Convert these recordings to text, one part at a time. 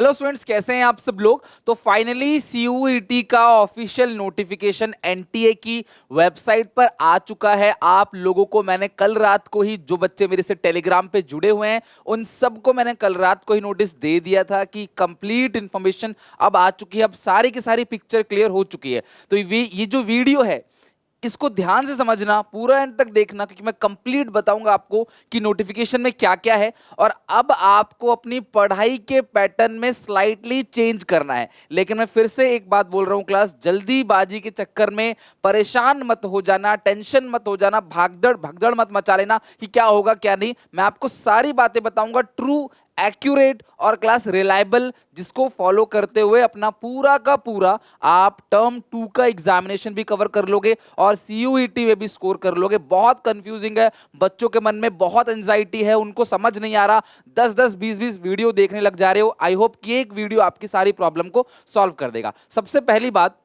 Hello students, कैसे हैं आप सब लोग। तो फाइनली सीयूईटी का ऑफिशियल नोटिफिकेशन एनटीए की वेबसाइट पर आ चुका है। आप लोगों को मैंने कल रात को ही, जो बच्चे मेरे से टेलीग्राम पे जुड़े हुए हैं उन सबको मैंने कल रात को ही नोटिस दे दिया था कि कंप्लीट इंफॉर्मेशन अब आ चुकी है। अब सारी की सारी पिक्चर क्लियर हो चुकी है। तो ये जो वीडियो है इसको ध्यान से समझना, पूरा एंड तक देखना, क्योंकि मैं कंप्लीट बताऊंगा आपको कि नोटिफिकेशन में क्या क्या है। और अब आपको अपनी पढ़ाई के पैटर्न में स्लाइटली चेंज करना है। लेकिन मैं फिर से एक बात बोल रहा हूं क्लास, जल्दीबाजी के चक्कर में परेशान मत हो जाना, टेंशन मत हो जाना, भागदड़ भगदड़ मत मचा लेना कि क्या होगा क्या नहीं। मैं आपको सारी बातें बताऊंगा, ट्रू, एक्यूरेट और क्लास रिलायबल, जिसको फॉलो करते हुए अपना पूरा का पूरा आप टर्म 2 का एग्जामिनेशन भी कवर कर लोगे और सीयूईटी में भी स्कोर कर लोगे। बहुत कंफ्यूजिंग है, बच्चों के मन में बहुत एंजाइटी है, उनको समझ नहीं आ रहा। 10-10 20-20 वीडियो देखने लग जा रहे हो। आई होप कि एक वीडियो आपकी सारी प्रॉब्लम को सॉल्व कर देगा। सबसे पहली बात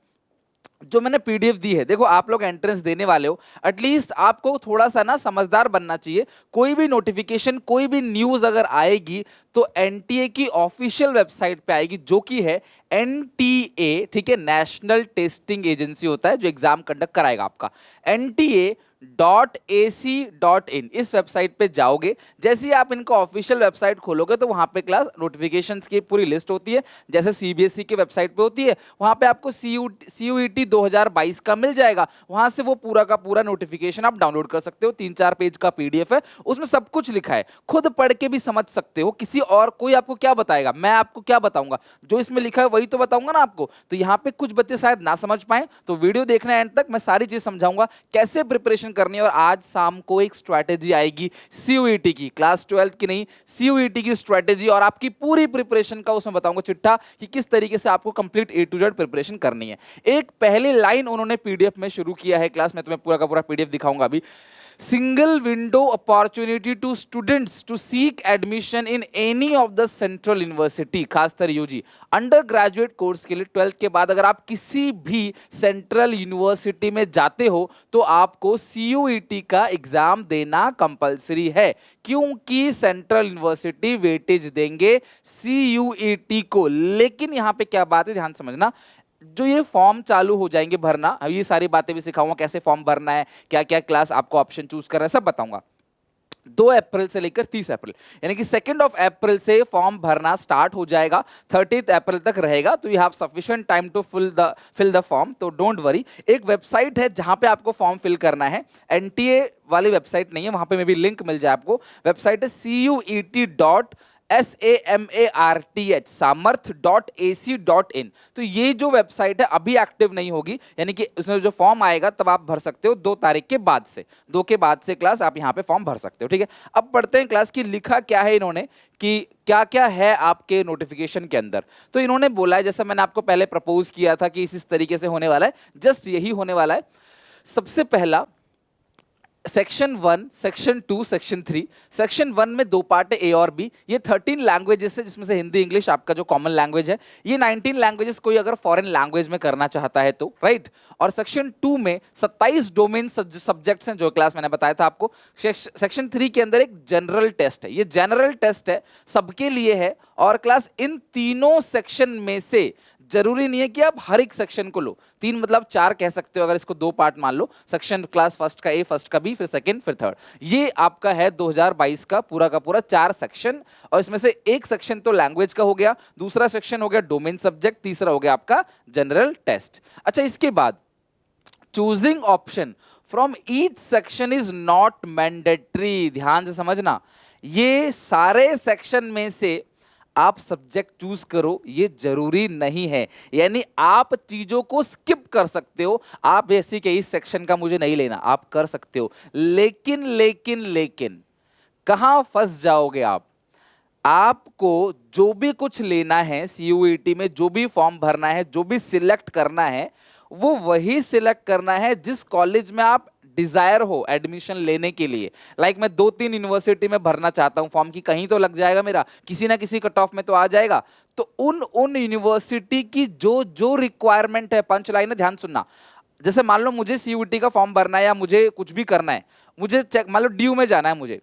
जो मैंने पीडीएफ दी है, देखो आप लोग एंट्रेंस देने वाले हो, एटलीस्ट आपको थोड़ा सा ना समझदार बनना चाहिए। कोई भी नोटिफिकेशन, कोई भी न्यूज अगर आएगी तो एनटीए की ऑफिशियल वेबसाइट पे आएगी, जो कि है एनटीए, ठीक है, नेशनल टेस्टिंग एजेंसी होता है जो एग्जाम कंडक्ट कराएगा आपका। NTA.ac.in इस वेबसाइट पे जाओगे। जैसे ही आप इनका ऑफिशियल वेबसाइट खोलोगे तो वहां पे क्लास नोटिफिकेशंस की पूरी लिस्ट होती है, जैसे सीबीएसई की वेबसाइट पे होती है। वहां पे आपको सीयूईटी 2022 का मिल जाएगा। वहां से वो पूरा का पूरा नोटिफिकेशन आप डाउनलोड कर सकते हो। 3-4 पेज का पीडीएफ है, उसमें सब कुछ लिखा है, खुद पढ़ के भी समझ सकते हो। किसी और कोई आपको क्या बताएगा, मैं आपको क्या बताऊंगा, जो इसमें लिखा है वही तो बताऊंगा ना आपको। तो यहाँ पे कुछ बच्चे शायद ना समझ पाए, तो वीडियो देखना एंड तक, मैं सारी चीज समझाऊंगा कैसे प्रिपरेशन करनी है। और आज शाम को एक स्ट्रैटेजी आएगी सीयूईटी की, क्लास 12 की नहीं, सीयूईटी की स्ट्रैटेजी, और आपकी पूरी प्रिपरेशन का उसमें बताऊंगा चिट्ठा कि किस तरीके से आपको complete A to Z preparation करनी है। एक पहली लाइन उन्होंने पीडीएफ में शुरू किया है क्लास में, तुम्हें पूरा का पूरा पीडीएफ दिखाऊंगा अभी। single window opportunity to students to seek admission in any of the central university, खासकर यूजी अंडर ग्रेजुएट कोर्स के लिए 12th के बाद अगर आप किसी भी सेंट्रल यूनिवर्सिटी में जाते हो तो आपको सीयूईटी का एग्जाम देना कंपलसरी है, क्योंकि सेंट्रल यूनिवर्सिटी वेटेज देंगे सीयूईटी को। लेकिन यहां पे क्या बात है, ध्यान समझना, जो ये फॉर्म चालू हो जाएंगे भरना, अब ये सारी बातें भी सिखाऊंगा, कैसे फॉर्म भरना है, क्या क्या क्लास आपको ऑप्शन चूज करना है, सब बताऊंगा। 2 अप्रैल से लेकर 30 अप्रैल, यानी कि 2 अप्रैल से फॉर्म भरना स्टार्ट हो जाएगा, 30 अप्रैल तक रहेगा। तो you have sufficient time to fill the form, तो डोंट वरी। एक वेबसाइट है जहां पे आपको फॉर्म फिल करना है, एनटीए वाली वेबसाइट नहीं है, वहां पे मे भी लिंक मिल जाए आपको। वेबसाइट है CUET.SAMARTH तो ये जो वेबसाइट है अभी एक्टिव नहीं होगी, यानी कि उसमें जो फॉर्म आएगा तब आप भर सकते हो 2 तारीख के बाद से, 2 के बाद से क्लास आप यहाँ पे फॉर्म भर सकते हो, ठीक है। अब पढ़ते हैं क्लास की लिखा क्या है इन्होंने, कि क्या क्या है आपके नोटिफिकेशन के अंदर। तो इन्होंने बोला है, जैसा मैंने आपको पहले प्रपोज किया था कि इस तरीके से होने वाला है, जस्ट यही होने वाला है। सबसे पहला सेक्शन 1, सेक्शन 2, सेक्शन 3। सेक्शन 1 में 2 पार्ट है, ए और बी। ये 13 लैंग्वेजेस है, जिसमें से हिंदी इंग्लिश आपका जो कॉमन लैंग्वेज है। ये 19 लैंग्वेजेस कोई अगर फॉरेन लैंग्वेज में करना चाहता है तो, राइट। और सेक्शन 2 में 27 डोमेन सब्जेक्ट्स हैं, जो क्लास मैंने बताया था आपको। सेक्शन 3 के अंदर एक जनरल टेस्ट है, ये जनरल टेस्ट है, सबके लिए है। और क्लास इन तीनों सेक्शन में से जरूरी नहीं है कि आप हर एक सेक्शन को लो, 3 मतलब 4 कह सकते हो अगर इसको 2 पार्ट मान लो। सेक्शन क्लास फर्स्ट का ए, फर्स्ट का बी, फिर सेकंड, फिर थर्ड। ये आपका है 2022 का पूरा 4 सेक्शन। और इसमें से एक सेक्शन तो लैंग्वेज का हो गया, दूसरा सेक्शन हो गया डोमेन सब्जेक्ट, तीसरा हो गया आपका जनरल टेस्ट। अच्छा, इसके बाद choosing option from each section is not mandatory. ध्यान से समझना, ये सारे सेक्शन में से आप सब्जेक्ट चूज करो, ये जरूरी नहीं है। यानी आप चीजों को स्किप कर सकते हो, आप ऐसी कि इस सेक्शन का मुझे नहीं लेना, आप कर सकते हो। लेकिन लेकिन लेकिन कहां फंस जाओगे आप, आपको जो भी कुछ लेना है सीयूईटी में, जो भी फॉर्म भरना है, जो भी सिलेक्ट करना है, वो वही सिलेक्ट करना है जिस कॉलेज में आप डिजायर हो एडमिशन लेने के लिए। लाइक मैं 2-3 यूनिवर्सिटी में भरना चाहता हूं फॉर्म, की कहीं तो लग जाएगा मेरा, किसी ना किसी कट ऑफ में तो आ जाएगा। तो उन उन यूनिवर्सिटी की जो जो रिक्वायरमेंट है, पंच लाइन है, ध्यान सुनना। जैसे मान लो मुझे सीयूईटी का फॉर्म भरना है, या मुझे कुछ भी करना है, मुझे चेक मान लो ड्यू में जाना है मुझे,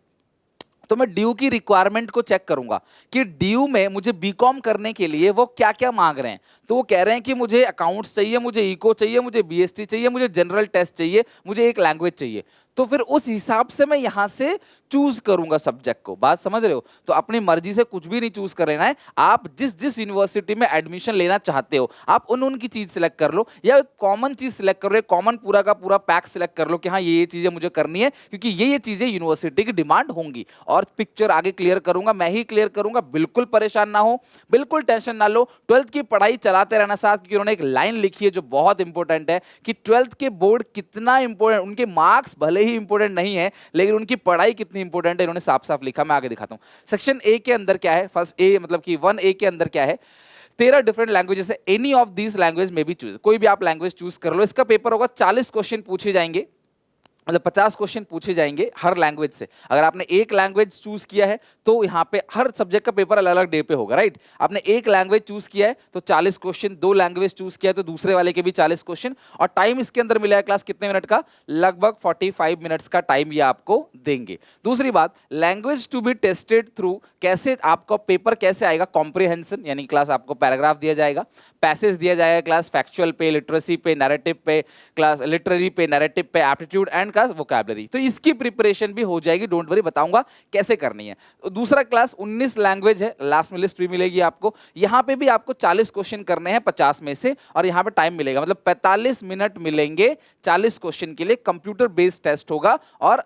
तो मैं ड्यू की रिक्वायरमेंट को चेक करूंगा कि ड्यू में मुझे बीकॉम करने के लिए वो क्या क्या मांग रहे हैं। तो वो कह रहे हैं कि मुझे अकाउंट्स चाहिए, मुझे इको चाहिए, मुझे बीएसटी चाहिए, मुझे जनरल टेस्ट चाहिए, मुझे एक लैंग्वेज चाहिए। तो फिर उस हिसाब से मैं यहां से चूज करूंगा सब्जेक्ट को। बात समझ रहे हो? तो अपनी मर्जी से कुछ भी नहीं चूज कर लेना है। आप जिस जिस यूनिवर्सिटी में एडमिशन लेना चाहते हो आप उनकी चीज सिलेक्ट कर लो, या कॉमन चीज सिलेक्ट कर लो, कॉमन पूरा का पूरा पैक सिलेक्ट कर लो कि हाँ ये चीजें मुझे करनी है, क्योंकि ये चीजें यूनिवर्सिटी की डिमांड होंगी। और पिक्चर आगे क्लियर करूंगा, मैं ही क्लियर करूंगा, बिल्कुल परेशान ना हो, बिल्कुल टेंशन ना लो। 12th की पढ़ाई चलाते रहना साथ, क्योंकि उन्होंने एक लाइन लिखी है जो बहुत इंपॉर्टेंट है कि 12th के बोर्ड कितना इंपॉर्टेंट, उनके मार्क्स भले ही इंपॉर्टेंट नहीं है लेकिन उनकी पढ़ाई कितनी इंपॉर्टेंट है इन्होंने साफ साफ लिखा। मैं आगे दिखाता हूं। सेक्शन ए के अंदर क्या है, फर्स्ट ए मतलब कि 1A के अंदर क्या है, 13 डिफरेंट लैंग्वेजेस है। एनी ऑफ दीज लैंग्वेज में भी चूज, कोई भी आप लैंग्वेज चूज कर लो। इसका पेपर होगा 40 क्वेश्चन पूछे जाएंगे, मतलब 50 क्वेश्चन पूछे जाएंगे हर लैंग्वेज से। अगर आपने एक लैंग्वेज चूज किया है तो यहाँ पे हर सब्जेक्ट का पेपर अलग अलग डे पे होगा, राइट। आपने एक लैंग्वेज चूज किया है तो 40 क्वेश्चन, दो लैंग्वेज चूज किया है तो दूसरे वाले के भी 40 क्वेश्चन। और टाइम इसके अंदर मिला है क्लास कितने मिनट का, लगभग 45 मिनट्स का टाइम ये आपको देंगे। दूसरी बात, language to be tested through, कैसे आपका पेपर कैसे आएगा, कॉम्प्रिहेंशन यानी क्लास आपको पैराग्राफ दिया जाएगा, पैसेज दिया जाएगा क्लास, फैक्चुअल पे, लिटरेसी पे, नैरेटिव पे, क्लास लिटरेरी पे, नैरेटिव पे, एप्टीट्यूड एंड क्लास वोकैबुलरी। तो इसकी प्रिपरेशन भी हो जाएगी, डोंट वरी, बताऊंगा कैसे करनी है। दूसरा क्लास 19 लैंग्वेज है, लास्ट में लिस्ट भी मिलेगी आपको। यहां पे भी आपको 40 क्वेश्चन करने हैं 50 में से, और यहां पे टाइम मिलेगा, मतलब 45 मिनट मिलेंगे 40 क्वेश्चन के लिए। कंप्यूटर बेस्ड टेस्ट होगा और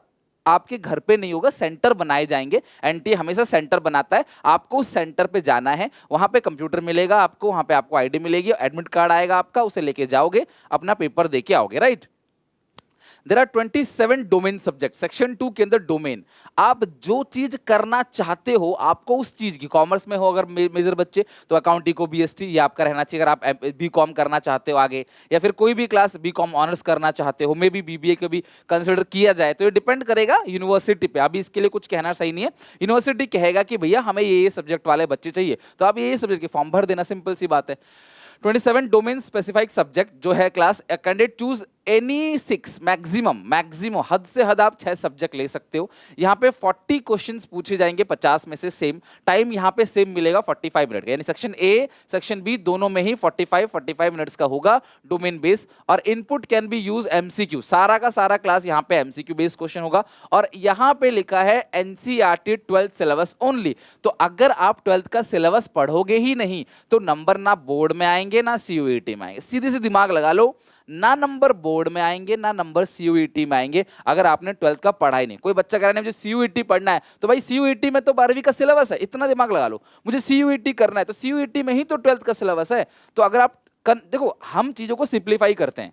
आपके घर पे नहीं होगा, सेंटर बनाए जाएंगे। एनटीए हमेशा सेंटर बनाता है, आपको उस सेंटर पे जाना है, वहां पे कंप्यूटर मिलेगा आपको, वहां पे आपको आईडी मिलेगी, एडमिट कार्ड आएगा आपका, उसे लेके जाओगे, अपना पेपर देके आओगे, right. There are 27 domain subject. Section 2 के अंदर डोमेन, आप जो चीज करना चाहते हो आपको उस चीज की, कॉमर्स में हो अगर मेजर बच्चे तो अकाउंटिंग को बीएसटी ये आपका रहना चाहिए। अगर आप बीकॉम करना चाहते हो आगे, या फिर कोई भी क्लास बीकॉम ऑनर्स करना चाहते हो, मे बी बीबीए को भी कंसिडर किया जाए, तो ये डिपेंड करेगा यूनिवर्सिटी पे। अभी इसके लिए कुछ कहना सही नहीं है, यूनिवर्सिटी कहेगा कि भैया हमें ये सब्जेक्ट वाले बच्चे चाहिए तो आप ये सब्जेक्ट के फॉर्म भर देना, सिंपल सी बात है। 27 डोमेन स्पेसिफाइक सब्जेक्ट जो है class, candidate choose any 6, maximum हद से हद आप 6 सब्जेक्ट ले सकते हो। यहाँ पे 40 क्वेश्चंस पूछे जाएंगे 50 में से, सेम टाइम यहाँ पे सेम मिलेगा 45 मिनट का, यानी सेक्शन ए सेक्शन बी दोनों में ही 45 मिनट्स का होगा डोमेन बेस। और input can be use MCQ, सारा का सारा क्लास यहाँ पे एमसीक्यू बेस्ड क्वेश्चन होगा। और यहाँ पे लिखा है एनसीईआरटी 12th सिलेबस ओनली। तो अगर आप 12th का सिलेबस पढ़ोगे ही नहीं तो नंबर ना बोर्ड में आएंगे ना सीयूईटी में आएंगे। सीधे से दिमाग लगा लो, ना नंबर बोर्ड में आएंगे ना नंबर सीयूईटी में आएंगे अगर आपने 12th का पढ़ा ही नहीं। कोई बच्चा कह रहा है मुझे सीयूईटी पढ़ना है, तो भाई सीयूईटी में तो 12वीं का सिलेबस है, इतना दिमाग लगा लो। मुझे सीयूईटी करना है तो सीयूईटी में ही तो 12th का सिलेबस है। तो अगर आप देखो, हम चीजों को सिंप्लीफाई करते हैं,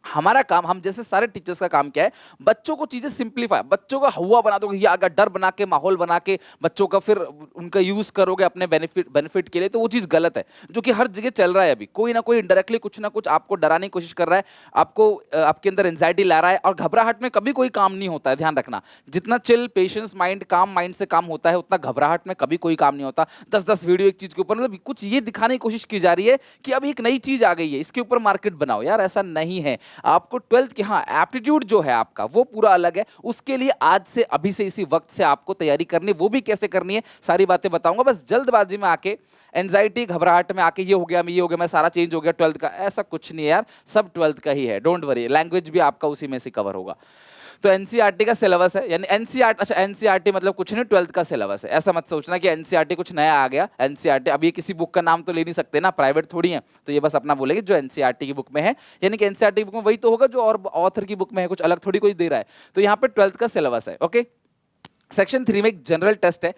हमारा काम, हम जैसे सारे टीचर्स का काम क्या है, बच्चों को चीजें सिंप्लीफाई, बच्चों का हुआ बना दोगे, या अगर डर बना के माहौल बना के बच्चों का फिर उनका यूज करोगे अपने बेनिफिट के लिए, तो वो चीज गलत है, जो कि हर जगह चल रहा है अभी। कोई ना कोई इनडायरेक्टली कुछ ना कुछ आपको डराने की कोशिश कर रहा है, आपको आपके अंदर एंजाइटी ला रहा है। और घबराहट में कभी कोई काम नहीं होता है, ध्यान रखना। जितना चिल, पेशेंस माइंड, काम माइंड से काम होता है, उतना घबराहट में कभी कोई काम नहीं होता। 10-10 वीडियो एक चीज के ऊपर, मतलब कुछ ये दिखाने की कोशिश की जा रही है कि अब एक नई चीज आ गई है, इसके ऊपर मार्केट बनाओ, यार ऐसा नहीं है। आपको 12th कि हाँ एप्टीट्यूड जो है आपका वो पूरा अलग है, उसके लिए आज से, अभी से, इसी वक्त से आपको तैयारी करनी, वो भी कैसे करनी है सारी बातें बताऊंगा। बस जल्दबाजी में आके, एंजाइटी घबराहट में आके ये हो गया मैं सारा चेंज हो गया 12th का, ऐसा कुछ नहीं है यार, सब 12th का ही है, डोंट वरी। लैंग्वेज भी आपका उसी में से कवर होगा। तो एनसीईआरटी का सिलेबस है, यानी एनसीईआरटी, अच्छा एनसीईआरटी मतलब कुछ नहीं, 12th का सिलेबस है। ऐसा मत सोचना कि एनसीईआरटी कुछ नया आ गया। एनसीईआरटी, अब ये किसी बुक का नाम तो ले नहीं सकते ना, प्राइवेट थोड़ी है, तो ये बस अपना बोलेंगे जो एनसीईआरटी की बुक में है, यानी कि एनसीईआरटी बुक में वही तो होगा जो और ऑथर की बुक में है, कुछ अलग थोड़ी कोई दे रहा है। तो यहाँ पे 12th का सिलेबस है, ओके। सेक्शन 3 में एक जनरल टेस्ट है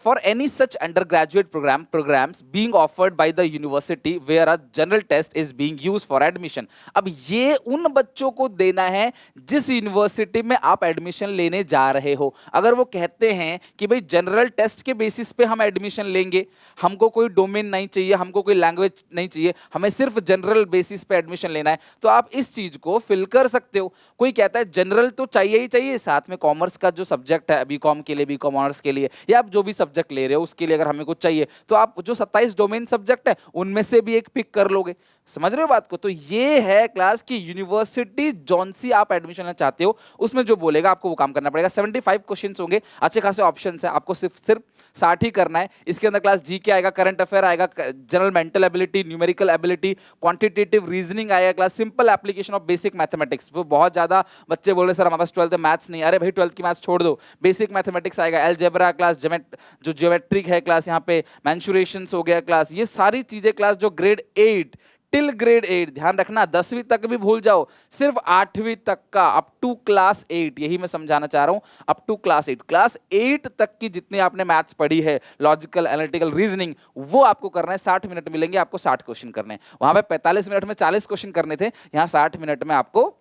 for any such undergraduate programs being offered by the university where a general test is being used for admission। अब ये उन बच्चों को देना है जिस यूनिवर्सिटी में आप एडमिशन लेने जा रहे हो। अगर वो कहते हैं कि भाई जनरल टेस्ट के बेसिस पे हम एडमिशन लेंगे, हमको कोई डोमेन नहीं चाहिए, हमको कोई लैंग्वेज नहीं चाहिए, हमें सिर्फ जनरल बेसिस पे एडमिशन लेना है, तो आप इस चीज को फिल कर सकते हो। कोई कहता है जनरल तो चाहिए ही चाहिए, साथ में कॉमर्स का जो सब्जेक्ट है बीकॉम के लिए, बीकॉम ऑनर्स के लिए, या आप जो भी सब्जेक्ट ले रहे हो, उसके लिए अगर हमें कुछ चाहिए तो आप जो 27 डोमेन सब्जेक्ट है उनमें से भी एक पिक कर लोगे। समझ रहे हो बात को? तो ये है क्लास की यूनिवर्सिटी जौन सी आप एडमिशन लेना चाहते हो उसमें जो बोलेगा आपको वो काम करना पड़ेगा। 75 क्वेश्चंस होंगे, अच्छे खासे ऑप्शंस है, आपको सिर्फ सिर्फ 60 ही करना है। इसके अंदर क्लास जी के आएगा, करंट अफेयर आएगा, general mental ability, numerical ability, quantitative reasoning आएगा, class simple application of basic mathematics. वो बहुत ज्यादा बच्चे बोल रहे सर हमारे पास 12th मैथ्स नहीं। अरे भाई 12th की मैथ्स छोड़ दो, बेसिक मैथमेटिक्स आएगा, एलजेब्रा क्लास, जो ज्योमेट्रिक है क्लास, यहाँ पे मेंसुरेशंस हो गया क्लास, ये सारी चीजें क्लास जो ग्रेड 8 टिल ग्रेड 8, ध्यान रखना 10वीं तक भी भूल जाओ, सिर्फ 8वीं तक का, अप टू क्लास 8, यही मैं समझाना चाह रहा हूं, अप टू क्लास 8। क्लास 8 तक की जितनी आपने मैथ्स पढ़ी है, लॉजिकल एनालिटिकल रीजनिंग, वो आपको करना है। 60 मिनट मिलेंगे आपको, 60 क्वेश्चन करने हैं। वहां पे 45 मिनट में 40 क्वेश्चन करने थे, यहां 60 मिनट में आपको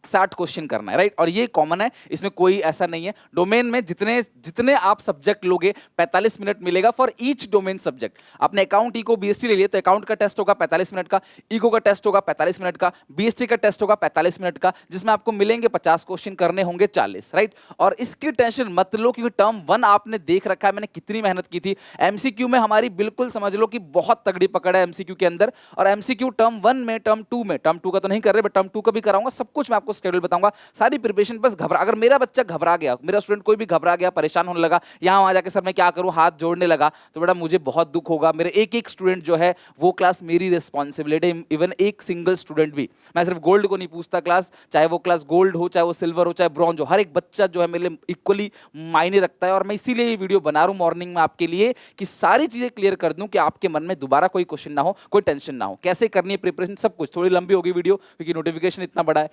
60 क्वेश्चन करना है, राइट। और ये कॉमन है, इसमें कोई ऐसा नहीं है। डोमेन में जितने जितने आप सब्जेक्ट लोगे 45 मिनट मिलेगा फॉर ईच डोमेन सब्जेक्ट। आपने अकाउंट इको बीएसटी ले लिया तो अकाउंट का टेस्ट होगा 45 मिनट का, इको का टेस्ट होगा 45 मिनट का, बीएसटी का टेस्ट होगा 45 मिनट का, जिसमें आपको मिलेंगे 50 क्वेश्चन, करने होंगे 40, राइट। और इसकी टेंशन मत लो क्योंकि टर्म 1 आपने देख रखा है मैंने कितनी मेहनत की थी। एमसीक्यू में हमारी बिल्कुल समझ लो कि बहुत तगड़ी पकड़ है एमसीक्यू के अंदर। और एमसीक्यू टर्म 1 में, टर्म 2 में, टर्म 2 का तो नहीं कर रहे बट टर्म 2 का भी कराऊंगा, सब कुछ मैं आपको शेड्यूल बताऊंगा, सारी प्रिपरेशन। बस घबरा, अगर मेरा बच्चा घबरा गया, मेरा स्टूडेंट कोई भी घबरा गया, परेशान होने लगा, यहां वहां जाके सर मैं क्या करूं, हाथ जोड़ने लगा, तो बेटा मुझे बहुत दुख होगा। मेरे एक एक स्टूडेंट जो है वो क्लास मेरी रिस्पॉन्सिबिलिटी, इवन एक सिंगल स्टूडेंट भी, मैं सिर्फ गोल्ड को नहीं पूछता क्लास, चाहे वो क्लास गोल्ड हो, चाहे वो सिल्वर हो, चाहे ब्रॉन्ज हो, हर एक बच्चा जो है मेरे लिए इक्वली मायने रखता है। और मैं इसीलिए ये वीडियो बना रहा हूं मॉर्निंग में आपके लिए कि सारी चीजें क्लियर कर दूं कि आपके मन में दोबारा कोई क्वेश्चन ना हो, कोई टेंशन ना हो, कैसे करनी है प्रिपरेशन, सब कुछ। थोड़ी लंबी होगी वीडियो क्योंकि नोटिफिकेशन इतना बड़ा है।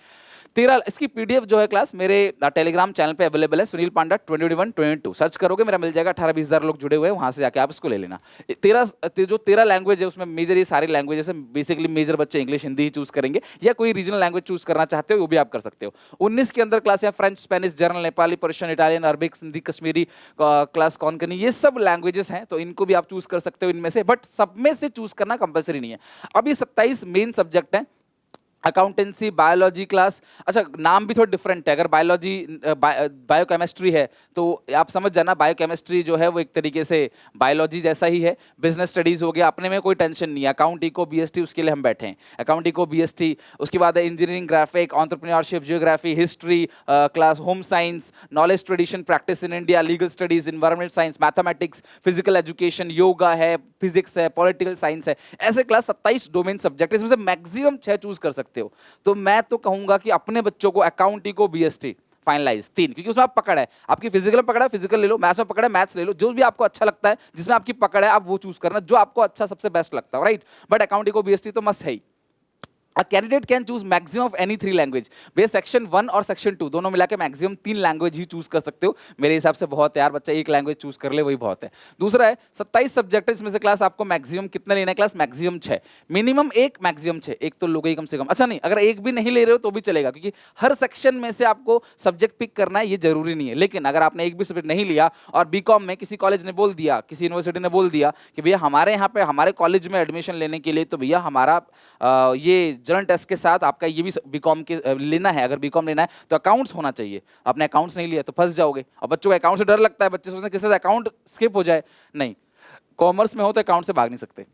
13 इसकी पीडीएफ जो है क्लास मेरे टेलीग्राम चैनल पे अवेलेबल है, सुनील पांडा 2021-22 सर्च करोगे मेरा मिल जाएगा। 18-20 हज़ार लोग जुड़े हुए हैं, वहां से जाके आप इसको ले लेना। 13 लैंग्वेज है उसमें, मेजर ये सारी लैंग्वेजेस है। बेसिकली मेजर बच्चे इंग्लिश हिंदी ही चूज करेंगे, या कोई रीजनल लैंग्वेज चूज करना चाहते हो वो भी आप कर सकते हो। 19 के अंदर क्लास है French, Spanish, German, Nepali, Persian, Italian, Arabic, Sindhi, Kashmiri class, Konkani, ये सब लैंग्वेजेस हैं, तो इनको भी आप चूज कर सकते हो इनमें से, बट सब में से चूज करना कंपलसरी नहीं है। अब ये 27 मेन सब्जेक्ट हैं। अकाउंटेंसी, बायोलॉजी क्लास, अच्छा नाम भी थोड़ा डिफरेंट है। अगर बायोलॉजी बायोकेमिस्ट्री है तो आप समझ जाना, बायोकेमिस्ट्री जो है वो एक तरीके से बायोलॉजी जैसा ही है। बिजनेस स्टडीज हो गया, अपने में कोई टेंशन नहीं है। अकाउंट इको बीएसटी, उसके लिए हम बैठे हैं, अकाउंट इको बीएसटी। उसके बाद है engineering, graphic, entrepreneurship, geography, history class, home science, knowledge tradition, practice in India, legal studies, environment science, mathematics, physical education, yoga है, फिजिक्स है, पॉलिटिकल साइंस है। ऐसे क्लास 27 डोमेन सब्जेक्ट, इसमें से मैक्सिमम 6 चूज कर सकते हो। तो मैं तो कहूंगा कि अपने बच्चों को अकाउंट इको बीएसटी फाइनलाइज 3, क्योंकि उसमें आप पकड़ है, आपकी फिजिकल में पकड़ा है फिजिकल ले लो, मैथ्स में पकड़ा है मैथ्स ले लो, जो भी आपको अच्छा लगता है, जिसमें आपकी पकड़ है आप वो चूज करना, जो आपको अच्छा सबसे बेस्ट लगता है, right. But account eco BST तो मस्ट है ही। A candidate can choose maximum of any 3 language। भैया सेक्शन 1 और सेक्शन 2 दोनों मिला के मैक्सिमम 3 लैंग्वेज ही चूज कर सकते हो। मेरे हिसाब से बहुत है यार, बच्चा एक लैंग्वेज चूज कर ले वही बहुत है। दूसरा है 27 सब्जेक्ट है, इसमें से क्लास आपको मैक्सिमम कितना लेना है, क्लास मैक्सिमम 6, मिनिमम 1, मैक्सिमम 6। एक तो लोगे ही कम से कम, अच्छा नहीं अगर एक भी नहीं ले रहे हो तो भी चलेगा, क्योंकि हर सेक्शन में से आपको सब्जेक्ट पिक करना है, ये जरूरी नहीं है। लेकिन अगर आपने एक भी सब्जेक्ट नहीं लिया और बीकॉम में किसी कॉलेज ने बोल दिया, किसी यूनिवर्सिटी ने बोल दिया कि भैया हमारे यहाँ पे हमारे कॉलेज में एडमिशन लेने के लिए तो भैया हमारा ये जनरल टेस्ट के साथ आपका ये भी बीकॉम के लेना है, अगर बीकॉम लेना है तो अकाउंट्स होना चाहिए। आपने अकाउंट्स नहीं लिया तो फंस जाओगे। और बच्चों को अकाउंट से डर लगता है, बच्चे सोचते हैं किसी से अकाउंट स्किप हो जाए, नहीं, कॉमर्स में हो तो अकाउंट से भाग नहीं सकते।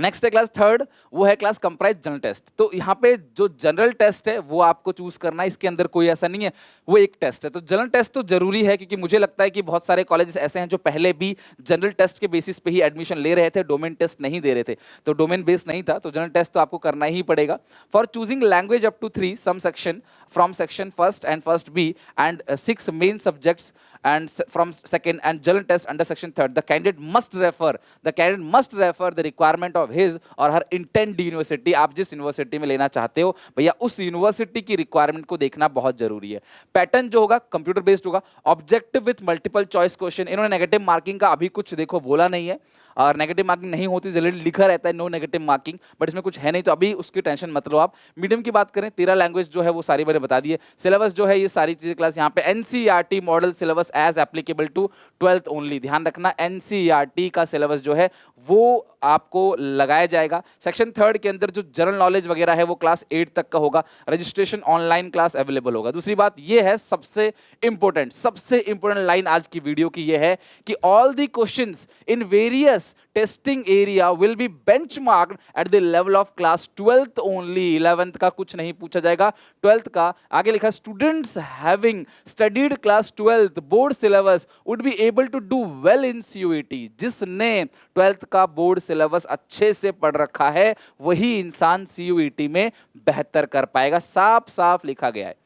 नेक्स्ट है क्लास 3, वो है क्लास कंप्राइज जनरल टेस्ट। तो यहाँ पे जो जनरल टेस्ट है वो आपको चूज करना है, इसके अंदर कोई ऐसा नहीं है, वो एक टेस्ट है। तो जनरल टेस्ट तो जरूरी है, क्योंकि मुझे लगता है कि बहुत सारे कॉलेजेस ऐसे हैं जो पहले भी जनरल टेस्ट के बेसिस पे ही एडमिशन ले रहे थे, डोमेन टेस्ट नहीं दे रहे थे। तो डोमेन बेस्ड नहीं था, तो जनरल टेस्ट तो आपको करना ही पड़ेगा। For choosing language up to 3 some section from section first and first B and 6 main subjects and from second and general test under section 3, the candidate must refer the requirement of his or her intended university। आप जिस university में लेना चाहते हो भैया उस university की requirement को देखना बहुत जरूरी है। पैटर्न जो होगा कंप्यूटर बेस्ड होगा, objective with multiple choice question. इन्होंने नेगेटिव मार्किंग का अभी कुछ देखो बोला नहीं है, और नेगेटिव मार्किंग नहीं होती, जनरली लिखा रहता है नो नेगेटिव मार्किंग, बट इसमें कुछ है नहीं, तो अभी उसकी टेंशन मत लो आप। मीडियम की बात करें, 13 लैंग्वेज जो है वो सारी मैंने बता दी है। सिलेबस जो है ये सारी चीजें क्लास यहाँ पे NCERT model syllabus as applicable to 12th only. ध्यान रखना एनसीईआरटी का सिलेबस जो है वो आपको लगाया जाएगा। सेक्शन 3 के अंदर जो जनरल नॉलेज वगैरह है वो क्लास 8 तक का होगा। रजिस्ट्रेशन ऑनलाइन क्लास अवेलेबल होगा। दूसरी बात ये है सबसे इंपॉर्टेंट लाइन आज की वीडियो की ये है कि all the questions in various testing area will be benchmarked at the level of class 12th only. 11th का कुछ नहीं पूछा जाएगा, 12th का। आगे लिखा students having studied class 12th board syllabus would be able to do well in CUET. जिसने 12th का बोर्ड सिलेबस अच्छे से पढ़ रखा है वही इंसान सीयूईटी में बेहतर कर पाएगा। साफ साफ लिखा गया है।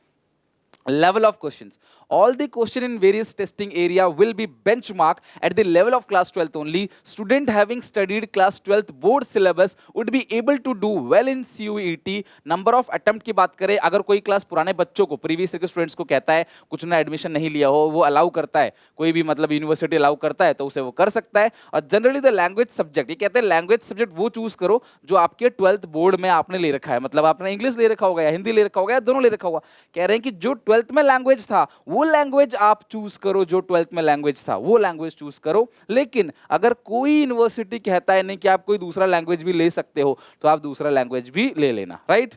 Level of questions. All the question in various testing area will be benchmarked at the level of class 12th only. Student having studied class 12th board syllabus would be able to do well in CUET. Number of attempt की बात करें, अगर कोई class पुराने बच्चों को previous year के students को कहता है, कुछ ने एडमिशन नहीं लिया हो, वो अलाउ करता है, कोई भी मतलब यूनिवर्सिटी अलाउ करता है तो उसे वो कर सकता है। और जनरली द लैंग्वेज सब्जेक्ट, ये कहते हैं लैंग्वेज सब्जेक्ट वो चूज करो जो आपके 12th बोर्ड में आपने ले रखा है, मतलब आपने इंग्लिश ले रखा होगा या हिंदी ले रखा होगा या दोनों ले रखा होगा। कह रहे हैं कि जो 12th में लैंग्वेज था वो लैंग्वेज आप चूज करो, जो 12th में लैंग्वेज था वो लैंग्वेज चूज करो। लेकिन अगर कोई यूनिवर्सिटी कहता है नहीं कि आप कोई दूसरा लैंग्वेज भी ले सकते हो तो आप दूसरा लैंग्वेज भी ले लेना, right.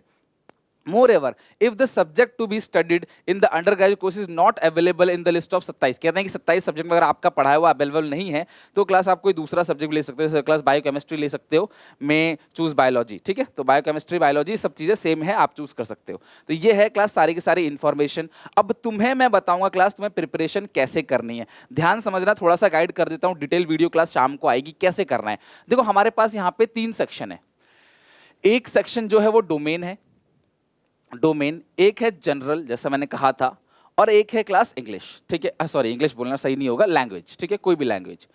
Moreover, if the subject to be studied in the undergraduate course is not available in the list of 27, कहते हैं कि 27 सब्जेक्ट में अगर आपका पढ़ा हुआ अवेलेबल नहीं है तो क्लास आप कोई दूसरा सब्जेक्ट ले सकते हो, जैसे क्लास बायोकेमिस्ट्री ले सकते हो, मैं चूज बायोलॉजी, ठीक है। तो बायोकेमिस्ट्री बायोलॉजी सब चीजें सेम है, आप चूज कर सकते हो। तो ये है क्लास सारी की सारी इंफॉर्मेशन। अब तुम्हें मैं बताऊंगा क्लास तुम्हें प्रिपरेशन कैसे करनी है। ध्यान समझना, थोड़ा सा गाइड कर देता हूँ, डिटेल वीडियो क्लास शाम को आएगी कैसे करना है। देखो हमारे पास यहाँ पे 3 सेक्शन है। एक सेक्शन जो है वो डोमेन है, डोमेन एक है जनरल जैसा मैंने कहा था, और एक है क्लास इंग्लिश, ठीक है। सॉरी इंग्लिश बोलना सही नहीं होगा, लैंग्वेज, ठीक है, कोई भी लैंग्वेज।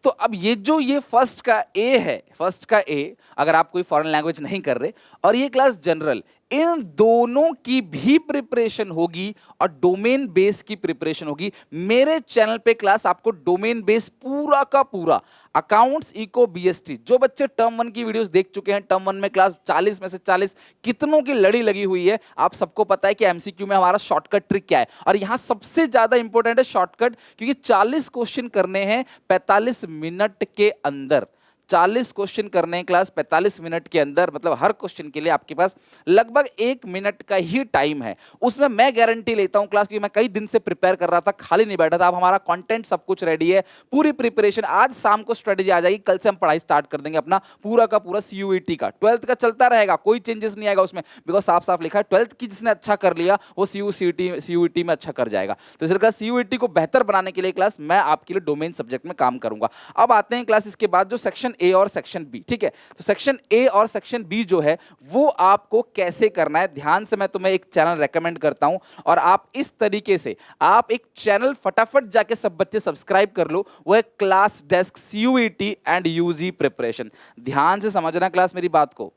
तो अब ये फर्स्ट का ए है, फर्स्ट का ए अगर आप कोई फॉरेन लैंग्वेज नहीं कर रहे, और ये क्लास जनरल, इन दोनों की भी प्रिपरेशन होगी और डोमेन बेस की प्रिपरेशन होगी। मेरे चैनल पे क्लास आपको डोमेन बेस पूरा का पूरा अकाउंट्स, इको, बीएसटी, जो बच्चे टर्म 1 की वीडियोस देख चुके हैं, टर्म 1 में क्लास 40 में से 40 कितनों की लड़ी लगी हुई है। आप सबको पता है कि एमसीक्यू में हमारा शॉर्टकट ट्रिक क्या है, और यहां सबसे ज्यादा इंपॉर्टेंट है शॉर्टकट, क्योंकि 40 क्वेश्चन करने हैं 45 मिनट के अंदर। 40 क्वेश्चन करने हैं क्लास 45 मिनट के अंदर, मतलब हर क्वेश्चन के लिए आपके पास लगभग 1 मिनट का ही टाइम है। उसमें मैं गारंटी लेता हूं क्लास, क्योंकि मैं कई दिन से प्रिपेयर कर रहा था, खाली नहीं बैठा था। अब हमारा कंटेंट सब कुछ रेडी है, पूरी प्रिपरेशन, आज शाम को स्ट्रेटेजी आ जाएगी, कल से हम पढ़ाई स्टार्ट कर देंगे अपना पूरा का पूरा सीयूईटी का। 12th का चलता रहेगा, कोई चेंजेस नहीं आएगा उसमें, बिकॉज साफ साफ लिखा है 12th की जिसने अच्छा कर लिया वो सीयूईटी में अच्छा कर जाएगा। तो इस क्लास सीयूईटी को बेहतर बनाने के लिए क्लास मैं आपके लिए डोमेन सब्जेक्ट में काम करूंगा। अब आते हैं क्लास इसके बाद जो सेक्शन ए और सेक्शन बी, ठीक है। तो सेक्शन ए और सेक्शन बी जो है वो आपको कैसे करना है, ध्यान से मैं तुम्हें एक चैनल रेकमेंड करता हूं, और आप इस तरीके से आप एक चैनल फटाफट जाके सब बच्चे सब्सक्राइब कर लो, वो है class desk CUET and UG preparation. ध्यान से समझना क्लास मेरी बात को।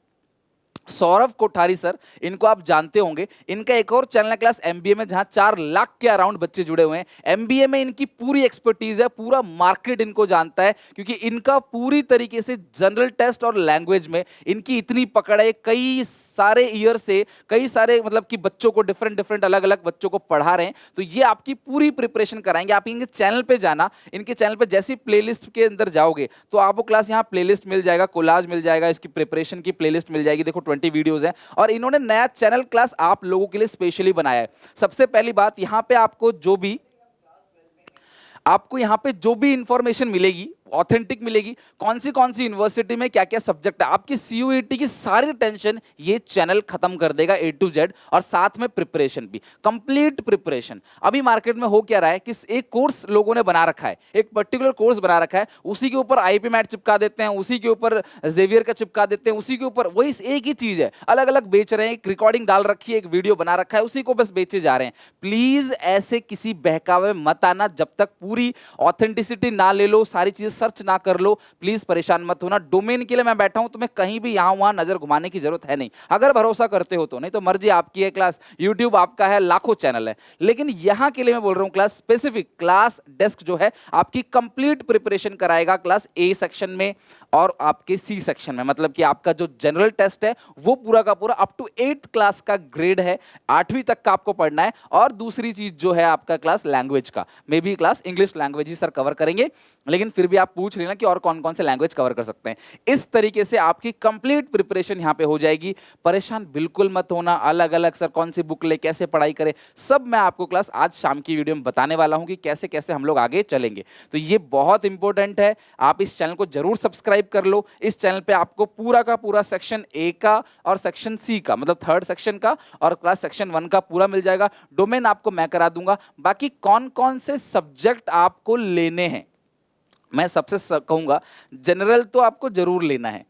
सौरभ कोठारी सर, इनको आप जानते होंगे, इनका एक और चैनल है क्लास एमबीए में, जहां 4 लाख के अराउंड बच्चे जुड़े हुए हैं। एमबीए में इनकी पूरी एक्सपर्टीज है, पूरा मार्केट इनको जानता है, क्योंकि इनका पूरी तरीके से जनरल टेस्ट और लैंग्वेज में इनकी इतनी पकड़ है, कई सारे ईयर से कई सारे मतलब कि बच्चों को डिफरेंट अलग अलग बच्चों को पढ़ा रहे हैं। तो ये आपकी पूरी प्रिपरेशन कराएंगे। आप इनके चैनल पे जाना, इनके चैनल पे जैसी प्लेलिस्ट के अंदर जाओगे तो आपको क्लास यहाँ प्लेलिस्ट मिल जाएगा, कोलाज मिल जाएगा, इसकी प्रिपरेशन की प्लेलिस्ट मिल जाएगी। देखो 20 वीडियोस हैं, और इन्होंने नया चैनल क्लास आप लोगों के लिए स्पेशली बनाया है। सबसे पहली बात, यहाँ पे आपको यहाँ पे जो भी इंफॉर्मेशन मिलेगी ऑथेंटिक मिलेगी, कौन सी यूनिवर्सिटी में क्या क्या सब्जेक्ट है, आपकी सीयूईटी की सारी टेंशन ये चैनल खत्म कर देगा A to Z, और साथ में प्रिपरेशन भी, कंप्लीट प्रिपरेशन। अभी मार्केट में हो क्या रहा है कि एक कोर्स लोगों ने बना रखा है, एक पर्टिकुलर कोर्स बना रखा है, उसी के ऊपर आईपी मैट चिपका देते हैं, उसी के ऊपर जेवियर का चिपका देते हैं, उसी के ऊपर वही एक ही चीज है, अलग अलग बेच रहे हैं, एक रिकॉर्डिंग डाल रखी है, एक वीडियो बना रखा है, उसी को बस बेचे जा रहे हैं। प्लीज ऐसे किसी बहकावे मत आना, जब तक पूरी ऑथेंटिसिटी ना ले लो, सारी चीजें सर्च ना कर लो, प्लीज परेशान मत होना। डोमेन के लिए मैं बैठा हूं, तुम्हें कहीं भी यहां वहां नजर घुमाने की जरूरत है नहीं, अगर भरोसा करते हो तो, नहीं तो मर्जी आपकी है क्लास, यूट्यूब आपका है, लाखों चैनल है। लेकिन यहां के लिए मैं बोल रहा हूं क्लास स्पेसिफिक, क्लास डेस्क जो है आपकी कंप्लीट प्रिपरेशन कराएगा क्लास ए सेक्शन में और आपके सी सेक्शन में। मतलब कि आपका जो जनरल टेस्ट है वो पूरा का पूरा अप टू 8th क्लास का ग्रेड है, 8वीं तक का आपको पढ़ना है। और दूसरी चीज जो है आपका क्लास लैंग्वेज का, may be class English language he sir cover करेंगे, लेकिन फिर भी आप पूछ लेना कि और कौन कौन से लैंग्वेज कवर कर सकते हैं। इस तरीके से आपकी कंप्लीट प्रिपरेशन यहां पे हो जाएगी। परेशान बिल्कुल मत होना, अलग अलग सर कौन सी बुक ले, कैसे पढ़ाई करें, सब मैं आपको क्लास आज शाम की वीडियो में बताने वाला हूं कि कैसे कैसे हम लोग आगे चलेंगे। तो ये बहुत इंपॉर्टेंट है, आप इस चैनल को जरूर सब्सक्राइब कर लो। इस चैनल पे आपको पूरा का पूरा सेक्शन ए का और सेक्शन सी का, मतलब थर्ड सेक्शन का और क्लास सेक्शन 1 का पूरा मिल जाएगा। डोमेन आपको मैं करा दूंगा। बाकी कौन कौन से सब्जेक्ट आपको लेने हैं, मैं सबसे कहूंगा जनरल तो आपको जरूर लेना है,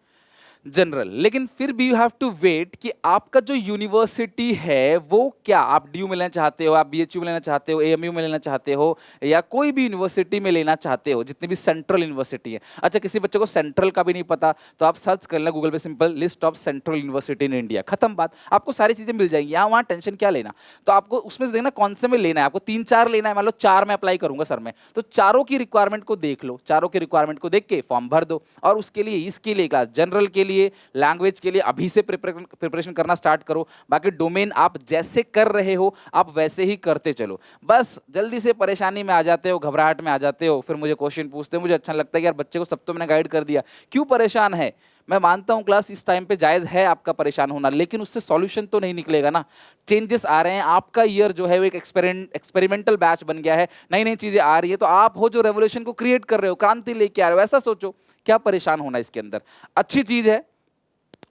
जनरल, लेकिन फिर भी यू हैव टू वेट कि आपका जो यूनिवर्सिटी है वो क्या, आप डीयू में लेना चाहते हो, आप बीएचयू में लेना चाहते हो, एएमयू में लेना चाहते हो, या कोई भी यूनिवर्सिटी में लेना चाहते हो, जितनी भी सेंट्रल यूनिवर्सिटी है। अच्छा, किसी बच्चे को सेंट्रल का भी नहीं पता तो आप सर्च कर लेना गूगल पे, simple list of central university in India, खत्म बात, आपको सारी चीजें मिल जाएंगी। यहाँ वहाँ टेंशन क्या लेना। तो आपको उसमें से देखना कौन से में लेना है, आपको 3-4 लेना है, मान लो 4 में अप्लाई करूंगा सर मैं, तो चारों की रिक्वायरमेंट को देख लो, चारों की रिक्वायरमेंट को देख के फॉर्म भर दो। और उसके लिए, इसके लिए क्लास जनरल के लिए, लैंग्वेज के लिए अभी से प्रिपरेशन करना स्टार्ट करो। बाकी डोमेन आप जैसे कर रहे हो आप वैसे ही करते चलो। बस जल्दी से परेशानी में आ जाते हो, घबराहट में आ जाते हो, फिर मुझे क्वेश्चन पूछते हो, मुझे अच्छा लगता है कि यार बच्चे को सब तो मैंने गाइड कर दिया, क्यों परेशान है। मैं मानता हूं क्लास इस टाइम पे जायज है आपका परेशान होना, लेकिन उससे सॉल्यूशन तो नहीं निकलेगा ना। चेंजेस आ रहे हैं, आपका ईयर जो है वो एक एक्सपेरिमेंटल बैच बन गया है, नई नई चीजें आ रही है, तो आप हो जो रेवोल्यूशन को क्रिएट कर रहे हो, क्रांति लेके आ रहे हो, ऐसा सोचो, क्या परेशान होना इसके अंदर। अच्छी चीज है,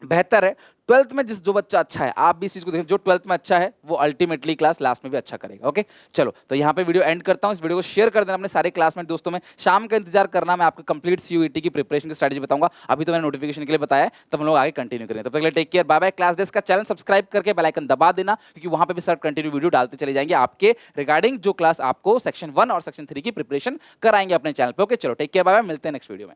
बेहतर है। 12th में जो बच्चा अच्छा है, आप भी इस चीज को देखें, जो 12th में अच्छा है वो अल्टीमेटली क्लास लास्ट में भी अच्छा करेगा। ओके, चलो तो यहाँ पे वीडियो एंड करता हूँ। इस वीडियो को शेयर कर देना अपने सारे क्लासमेट दोस्तों में। शाम का इंतजार करना, मैं आपको कंप्लीट सीयूईटी की प्रिपरेशन की स्ट्रेटजी बताऊंगा। अभी तो मैंने नोटिफिकेशन के लिए बताया है, तब हम लोग आगे कंटिन्यू करेंगे। तब तक के लिए take care, bye bye. Class desk का चैनल सब्सक्राइब करके बेल आइकन दबा देना, क्योंकि वहां पे भी सर कंटिन्यू वीडियो डालते चले जाएंगे आपके रिगार्डिंग जो क्लास आपको सेक्शन 1 और सेक्शन 3 की प्रिपरेशन कराएंगे अपने चैनल पे। ओके, चलो टेक केयर, बाय बाय, मिलते हैं नेक्स्ट वीडियो में।